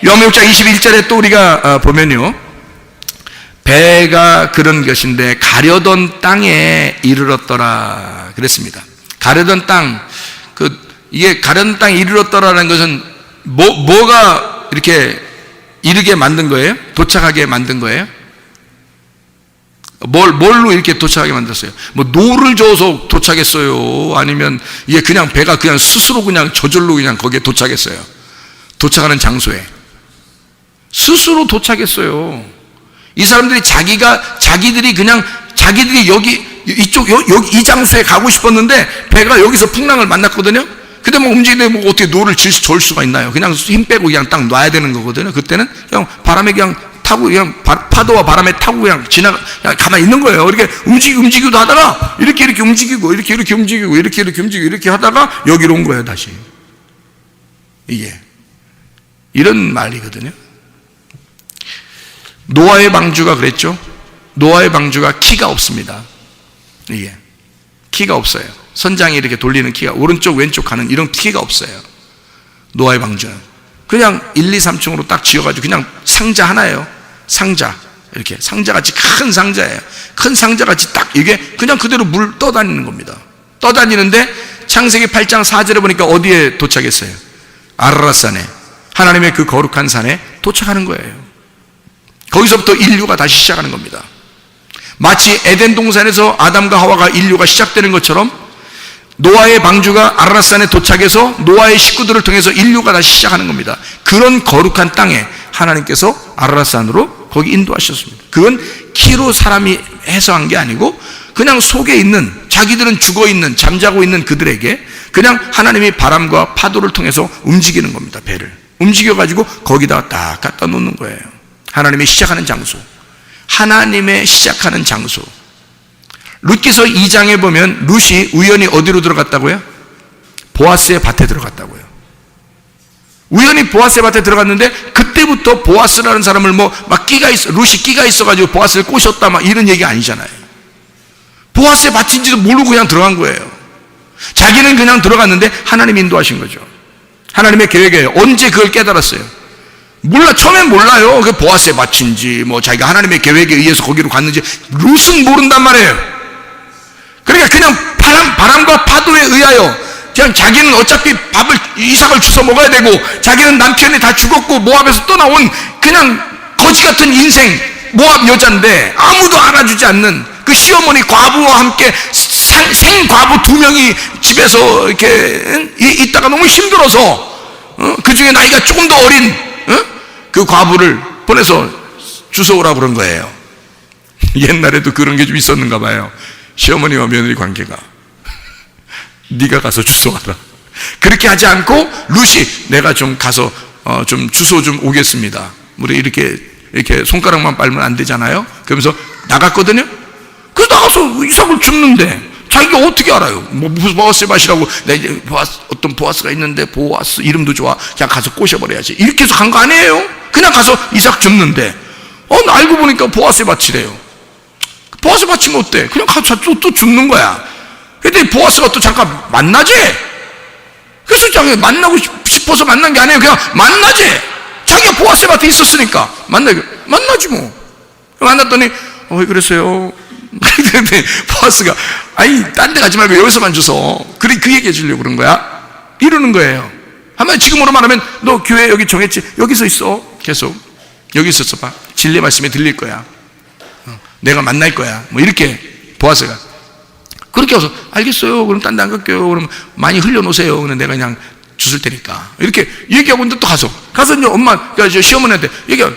요한복음 6장 21절에 또 우리가 보면요, 배가 그런 것인데 가려던 땅에 이르렀더라 그랬습니다. 가려던 땅, 이게 가려던 땅에 이르렀더라는 것은 뭐가 이렇게 이르게 만든 거예요? 도착하게 만든 거예요? 뭘로 이렇게 도착하게 만들었어요? 뭐 노를 저어서 도착했어요? 아니면 이게 그냥 배가 그냥 스스로 그냥 저절로 그냥 거기에 도착했어요? 도착하는 장소에 스스로 도착했어요. 이 사람들이 자기들이 여기 이쪽 여기 이 장소에 가고 싶었는데 배가 여기서 풍랑을 만났거든요. 근데 뭐 움직이는데 뭐 어떻게 노를 저을 수가 있나요? 그냥 힘 빼고 그냥 딱 놔야 되는 거거든요. 그때는 그냥 바람에 그냥 타고 그냥 파도와 바람에 타고 그냥 그냥 가만히 있는 거예요. 이렇게 움직이기도 하다가 이렇게 움직이고 이렇게 움직이고 이렇게 움직이고 이렇게 하다가 여기로 온 거예요. 다시 이게 이런 말이거든요. 노아의 방주가 그랬죠. 노아의 방주가 키가 없습니다. 이게 키가 없어요. 선장이 이렇게 돌리는 키가 오른쪽 왼쪽 가는 이런 키가 없어요. 노아의 방주는 그냥 1, 2, 3층으로 딱 지어가지고 그냥 상자 하나예요. 상자, 이렇게 상자같이 큰 상자예요. 큰 상자같이 딱 이게 그냥 그대로 물 떠다니는 겁니다. 떠다니는데 창세기 8장 4절에 보니까 어디에 도착했어요? 아라랏산에, 하나님의 그 거룩한 산에 도착하는 거예요. 거기서부터 인류가 다시 시작하는 겁니다. 마치 에덴 동산에서 아담과 하와가 인류가 시작되는 것처럼 노아의 방주가 아라랏산에 도착해서 노아의 식구들을 통해서 인류가 다시 시작하는 겁니다. 그런 거룩한 땅에 하나님께서 아라랏산으로 거기 인도하셨습니다. 그건 키로 사람이 해서한 게 아니고 그냥 속에 있는, 자기들은 죽어있는, 잠자고 있는 그들에게 그냥 하나님이 바람과 파도를 통해서 움직이는 겁니다. 배를 움직여가지고 거기다가 딱 갖다 놓는 거예요. 하나님의 시작하는 장소, 하나님의 시작하는 장소. 룻기서 2장에 보면 룻이 우연히 어디로 들어갔다고요? 보아스의 밭에 들어갔다고요. 우연히 보아스의 밭에 들어갔는데 그때부터 보아스라는 사람을 막 룻이 끼가 있어가지고 보아스를 꼬셨다 막 이런 얘기 아니잖아요. 보아스의 밭인지도 모르고 그냥 들어간 거예요. 자기는 그냥 들어갔는데 하나님이 인도하신 거죠. 하나님의 계획이에요. 언제 그걸 깨달았어요? 처음엔 몰라요. 그게 보아스의 밭인지 자기가 하나님의 계획에 의해서 거기로 갔는지 룻은 모른단 말이에요. 그러니까 그냥 바람과 파도에 의하여 그냥 자기는 어차피 이삭을 주워 먹어야 되고 자기는 남편이 다 죽었고 모압에서 떠나온 그냥 거지 같은 인생 모압 여자인데 아무도 알아주지 않는 그 시어머니 과부와 함께 생과부 2명이 집에서 이렇게 있다가 너무 힘들어서 그 중에 나이가 조금 더 어린 그 과부를 보내서 주워오라고 그런 거예요. 옛날에도 그런 게 좀 있었는가 봐요. 시어머니와 며느리 관계가 네가 가서 주워와라. 그렇게 하지 않고 룻이 내가 좀 가서 좀 주워 좀 오겠습니다. 우리 이렇게 손가락만 빨면 안 되잖아요. 그러면서 나갔거든요. 그래서 나가서 이삭을 줍는데 자기가 어떻게 알아요? 무슨 보아스의 밭이라고 어떤 보아스가 있는데 보아스 이름도 좋아. 그냥 가서 꼬셔버려야지. 이렇게 해서 간 거 아니에요. 그냥 가서 이삭 줍는데 알고 보니까 보아스의 밭이래요. 보아스 밭이면 어때? 그냥 가서 또 줍는 거야. 근데 보아스가 또 잠깐 만나지? 그래서 자기가 만나고 싶어서 만난 게 아니에요. 그냥 만나지? 자기가 보아스 밭에 있었으니까 만나지 뭐. 만났더니 왜 그랬어요? 근데 보아스가 딴 데 가지 말고 여기서만 주소. 그 얘기 해주려고 그런 거야. 이러는 거예요. 한번 지금으로 말하면 너 교회 여기 정했지? 여기서 있어. 계속 여기 있었어 봐. 진리 말씀에 들릴 거야. 내가 만날 거야. 이렇게 보아스가 그렇게 와서 알겠어요. 그럼 딴 데 안 갈게요. 그럼 많이 흘려놓으세요. 그럼 내가 그냥 주실 테니까. 이렇게 얘기하고 있는데 또 가서 이제 엄마, 그러니까 시어머니한테 얘기하고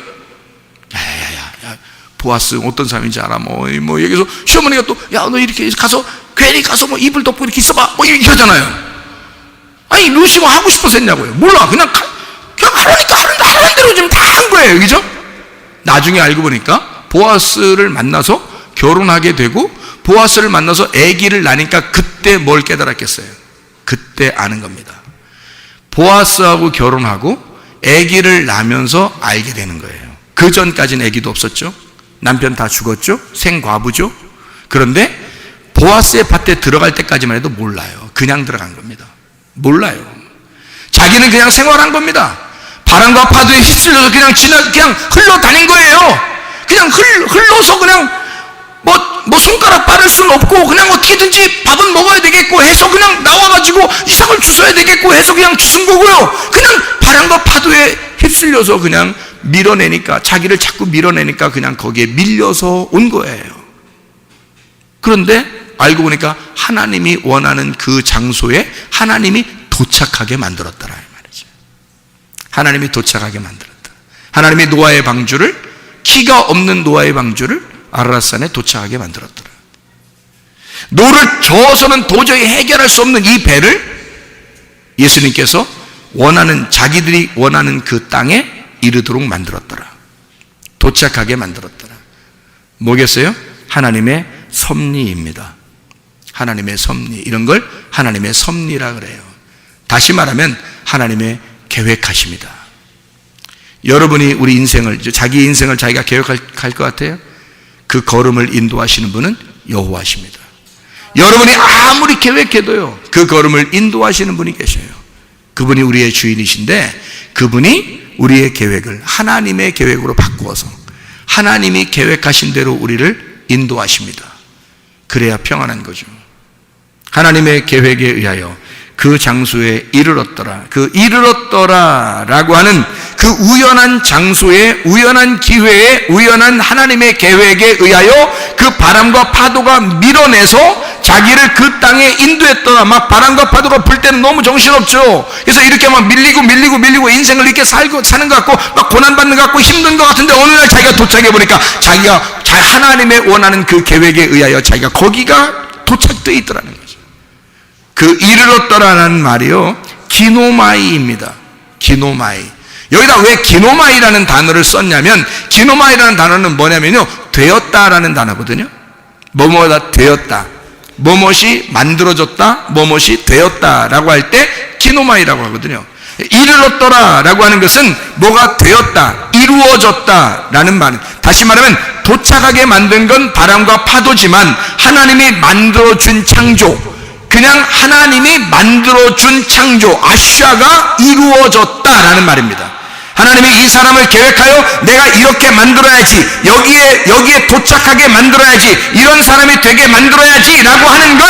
야, 보아스 어떤 사람인지 알아? 얘기해서 시어머니가 또 야, 너 이렇게 가서 괜히 가서 이불 덮고 이렇게 있어봐. 이렇게 하잖아요. 룻이 하고 싶어서 했냐고요? 몰라. 그냥 하라니까 하는 대로 지금 다 한 거예요. 그죠? 나중에 알고 보니까 보아스를 만나서 결혼하게 되고 보아스를 만나서 아기를 낳으니까 그때 뭘 깨달았겠어요? 그때 아는 겁니다. 보아스하고 결혼하고 아기를 낳으면서 알게 되는 거예요. 그 전까지는 아기도 없었죠. 남편 다 죽었죠. 생과부죠. 그런데 보아스의 밭에 들어갈 때까지만 해도 몰라요. 그냥 들어간 겁니다. 몰라요. 자기는 그냥 생활한 겁니다. 바람과 파도에 휩쓸려서 그냥 흘러다닌 거예요. 그냥 흘러서 그냥 뭐 손가락 빠를 수는 없고 그냥 어떻게든지 밥은 먹어야 되겠고 해서 그냥 나와가지고 이삭을 주워야 되겠고 해서 그냥 주운 거고요. 그냥 바람과 파도에 휩쓸려서 그냥 밀어내니까, 자기를 자꾸 밀어내니까 그냥 거기에 밀려서 온 거예요. 그런데 알고 보니까 하나님이 원하는 그 장소에 하나님이 도착하게 만들었더라 이 말이죠. 하나님이 도착하게 만들었다. 하나님이 노아의 방주를, 키가 없는 노아의 방주를 아라랏산에 도착하게 만들었더라. 노를 저어서는 도저히 해결할 수 없는 이 배를 예수님께서 자기들이 원하는 그 땅에 이르도록 만들었더라. 도착하게 만들었더라. 뭐겠어요? 하나님의 섭리입니다. 하나님의 섭리. 이런 걸 하나님의 섭리라 그래요. 다시 말하면 하나님의 계획하십니다. 여러분이 우리 인생을, 자기 인생을 자기가 계획할 것 같아요? 그 걸음을 인도하시는 분은 여호와십니다. 여러분이 아무리 계획해도요, 그 걸음을 인도하시는 분이 계셔요. 그분이 우리의 주인이신데, 그분이 우리의 계획을 하나님의 계획으로 바꾸어서 하나님이 계획하신 대로 우리를 인도하십니다. 그래야 평안한 거죠. 하나님의 계획에 의하여 그 장소에 이르렀더라. 그 이르렀더라라고 하는 그 우연한 장소에, 우연한 기회에, 우연한 하나님의 계획에 의하여 그 바람과 파도가 밀어내서 자기를 그 땅에 인도했더라. 막 바람과 파도가 불 때는 너무 정신없죠. 그래서 이렇게 막 밀리고 인생을 이렇게 사는 것 같고 막 고난받는 것 같고 힘든 것 같은데 어느 날 자기가 도착해 보니까 자기가 하나님의 원하는 그 계획에 의하여 자기가 거기가 도착되어 있더라는 거죠. 그 이르렀더라는 말이요, 기노마이입니다. 기노마이. 여기다 왜 기노마이라는 단어를 썼냐면, 기노마이라는 단어는 뭐냐면요, 되었다라는 단어거든요. 뭐뭐다 되었다, 뭐뭇이 만들어졌다, 뭐뭇이 되었다라고 할 때 기노마이라고 하거든요. 이르렀더라라고 하는 것은 뭐가 되었다, 이루어졌다라는 말. 다시 말하면 도착하게 만든 건 바람과 파도지만 하나님이 만들어준 창조, 그냥 하나님이 만들어준 창조, 아샤가 이루어졌다라는 말입니다. 하나님이 이 사람을 계획하여 내가 이렇게 만들어야지, 여기에 도착하게 만들어야지, 이런 사람이 되게 만들어야지 라고 하는 걸,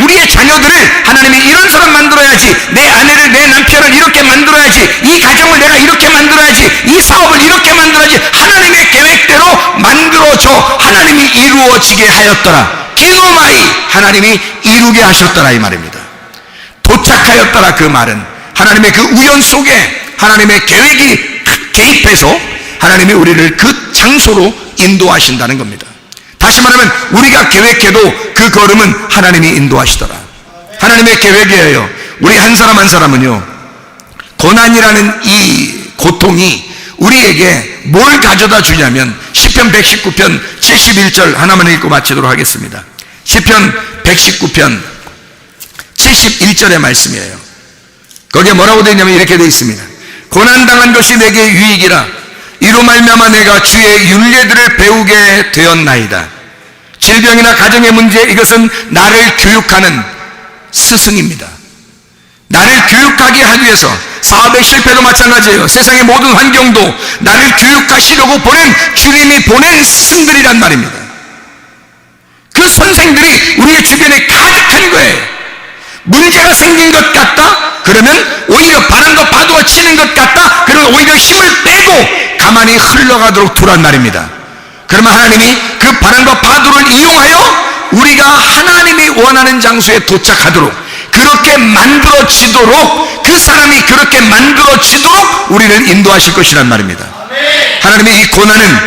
우리의 자녀들을 하나님이 이런 사람 만들어야지, 내 아내를, 내 남편을 이렇게 만들어야지, 이 가정을 내가 이렇게 만들어야지, 이 사업을 이렇게 만들어야지, 하나님의 계획대로 만들어져 하나님이 이루어지게 하였더라. 기노마이, 하나님이 이루게 하셨더라 이 말입니다. 도착하였더라, 그 말은 하나님의 그 우연 속에 하나님의 계획이 개입해서 하나님이 우리를 그 장소로 인도하신다는 겁니다. 다시 말하면 우리가 계획해도 그 걸음은 하나님이 인도하시더라. 하나님의 계획이에요. 우리 한 사람 한 사람은요, 고난이라는 이 고통이 우리에게 뭘 가져다 주냐면, 시편 119편 71절 하나만 읽고 마치도록 하겠습니다. 시편 119편 71절의 말씀이에요. 거기에 뭐라고 되어 있냐면 이렇게 되어 있습니다. 고난당한 것이 내게 유익이라, 이로 말미암아 내가 주의 율례들을 배우게 되었나이다. 질병이나 가정의 문제, 이것은 나를 교육하는 스승입니다. 나를 교육하게 하기 위해서, 사업의 실패도 마찬가지예요. 세상의 모든 환경도 나를 교육하시려고 주님이 보낸 스승들이란 말입니다. 그 선생들이 우리의 주변에 가득한 거예요. 문제가 생긴 것 같다? 그러면 오히려 바람과 파도가 치는 것 같다? 그러면 오히려 힘을 빼고 가만히 흘러가도록 두란 말입니다. 그러면 하나님이 그 바람과 파도를 이용하여 우리가 하나님이 원하는 장소에 도착하도록, 그렇게 만들어지도록, 그 사람이 그렇게 만들어지도록 우리를 인도하실 것이란 말입니다. 하나님의 이 고난은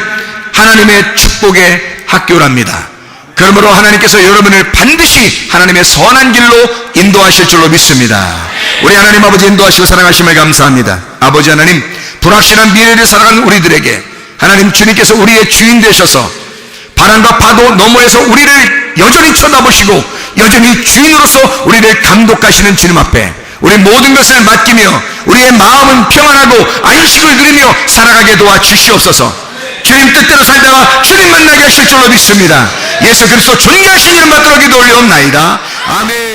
하나님의 축복의 학교랍니다. 그러므로 하나님께서 여러분을 반드시 하나님의 선한 길로 인도하실 줄로 믿습니다. 우리 하나님 아버지 인도하시고 사랑하심을 감사합니다. 아버지 하나님, 불확실한 미래를 살아가는 우리들에게 하나님 주님께서 우리의 주인 되셔서 바람과 파도 너머에서 우리를 여전히 쳐다보시고 여전히 주인으로서 우리를 감독하시는 주님 앞에 우리 모든 것을 맡기며 우리의 마음은 평안하고 안식을 누리며 살아가게 도와주시옵소서. 주님 뜻대로 살다가 주님 만나게 하실 줄로 믿습니다. 예수 그리스도 존귀하신 이름 받들어 기도 올려옵나이다. 아멘.